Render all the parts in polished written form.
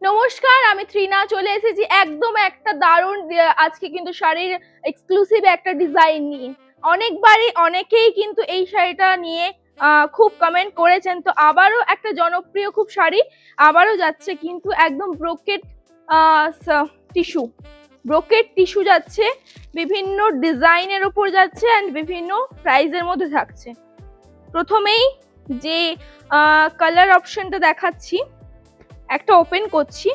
নমস্কার, আমি ত্রিনা চলে এসেছি একদম একটা দারুণ আজকে কিন্তু শাড়ির এক্সক্লুসিভ একটা ডিজাইন নিয়ে। অনেকেই কিন্তু এই শাড়িটা নিয়ে খুব কমেন্ট করেছেন, তো আবারও একটা জনপ্রিয় খুব শাড়ি আবারও যাচ্ছে কিন্তু একদম ব্রোকেট টিস্যু যাচ্ছে, বিভিন্ন ডিজাইনের উপর যাচ্ছে অ্যান্ড বিভিন্ন প্রাইসের মধ্যে থাকছে। প্রথমেই যে কালার অপশনটা দেখাচ্ছি, একটা ওপেন করছি।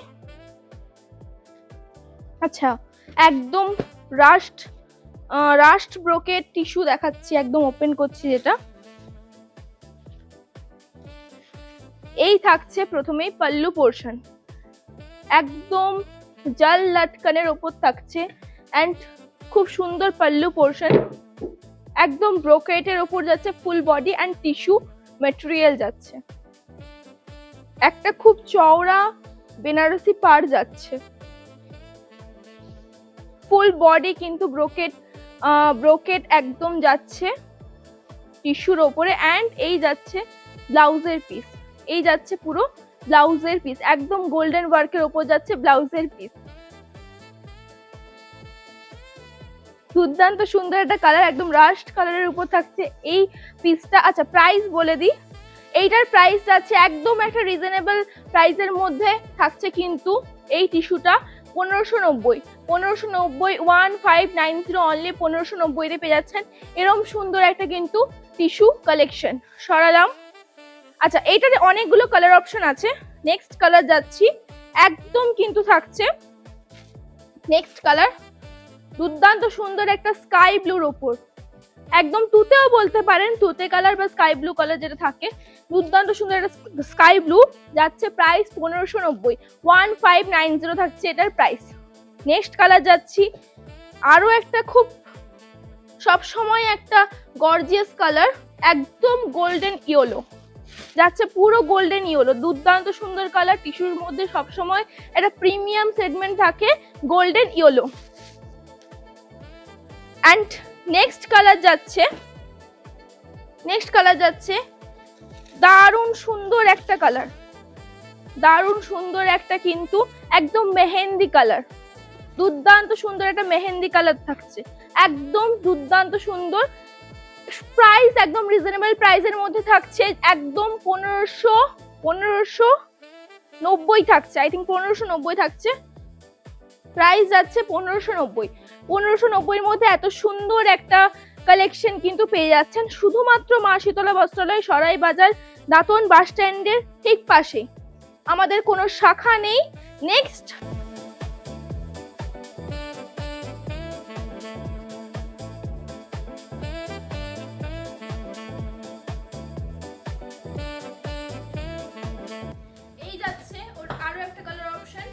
আচ্ছা, একদম রাস্ট ব্রোকেট টিস্যু দেখাচ্ছি, একদম ওপেন করছি। যেটা এই থাকছে প্রথমেই পাল্লু পোর্শন, একদম জাল লটকানের ওপর থাকছে এন্ড খুব সুন্দর পাল্লু পোর্শন, একদম ব্রোকেটের ওপর যাচ্ছে, full body and tissue material যাচ্ছে, একটা খুব চওড়া বেনারসি পাড় যাচ্ছে, ফুল বডি কিন্তু ব্রোকেট একদম যাচ্ছে টিস্যুর ওপরে এন্ড এই যাচ্ছে ব্লাউজের পিস, এই যাচ্ছে পুরো ব্লাউজের পিস, একদম গোল্ডেন ওয়ার্কের ওপর যাচ্ছে ব্লাউজের পিস। দুর্দান্ত সুন্দর একটা কালার, একদম রাস্ট কালারের উপর থাকছে এই পিসটা। আচ্ছা, প্রাইস বলে দিই, এইটার প্রাইস যাচ্ছে একদম একটা রিজনেবল প্রাইসের মধ্যে থাকছে কিন্তু এই টিস্যুটা 1590 1590 অনলি 1590 পেয়ে যাচ্ছেন এরকম সুন্দর একটা কিন্তু টিস্যু কালেকশন। সরালাম। আচ্ছা, এইটাতে অনেকগুলো কালার অপশন আছে। নেক্সট কালার যাচ্ছি, একদম কিন্তু থাকছে নেক্সট কালার দুর্দান্ত সুন্দর একটা স্কাই ব্লুর ওপর, একদম তুতেও বলতে পারেন, তুতে কালার বা স্কাই ব্লু কালার যেটা থাকে, দুর্দান্ত সুন্দর একটা স্কাই ব্লু যাচ্ছে, প্রাইস 1590 1590 থাকছে এটার প্রাইস। নেক্সট কালার যাচ্ছি, আরো একটা খুব সব সময় একটা গর্জিয়াস কালার, একদম গোল্ডেন ইয়েলো যাচ্ছে, পুরো গোল্ডেন ইয়েলো, দুর্দান্ত সুন্দর কালার, টিস্যুর মধ্যে সব সময় একটা প্রিমিয়াম সেগমেন্ট থাকে golden yellow. And next colour যাচ্ছে দারুণ সুন্দর একটা কালার, দারুণ সুন্দর একটা কিন্তু একদম মেহেন্দি কালার, দুর্দান্ত সুন্দর একটা মেহেন্দি কালার থাকছে, একদম দুর্দান্ত সুন্দর। প্রাইস একদম রিজনেবল প্রাইসের মধ্যে থাকছে, একদম 1590 থাকছে, আই থিঙ্ক 1590 থাকছে, প্রাইস যাচ্ছে 1590 মধ্যে এত সুন্দর একটা কালেকশন কিন্তু পেয়ে যাচ্ছেন শুধুমাত্র মা শীতলা বস্ত্রালয়, সরাই বাজার, দাঁতন বাস স্ট্যান্ডের ঠিক পাশে, আমাদের কোনো শাখা নেই। নেক্সট এই যাচ্ছে ওর আরো একটা কালার অপশন,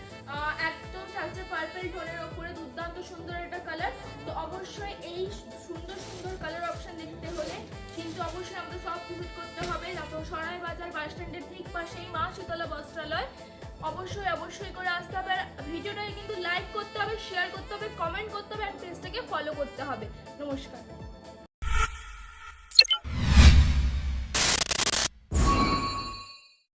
একদম থাকছে পার্পল টোনের উপরে, দুর্দান্ত সুন্দর একটা কালার। তো অবশ্যই এই সুন্দর সুন্দর কালার অপশন দেখতে হলে কিন্তু অবশ্যই আমাদের সব ভিজিট করতে হবে, তারপর সরাই বাজার বাস স্ট্যান্ডের ঠিক পাশেই মা শীতলা বস্ত্রালয়, অবশ্যই করে আসতে হবে। ভিডিওটাকে কিন্তু লাইক করতে হবে, শেয়ার করতে হবে, কমেন্ট করতে হবে আর পেজটাকে ফলো করতে হবে। নমস্কার।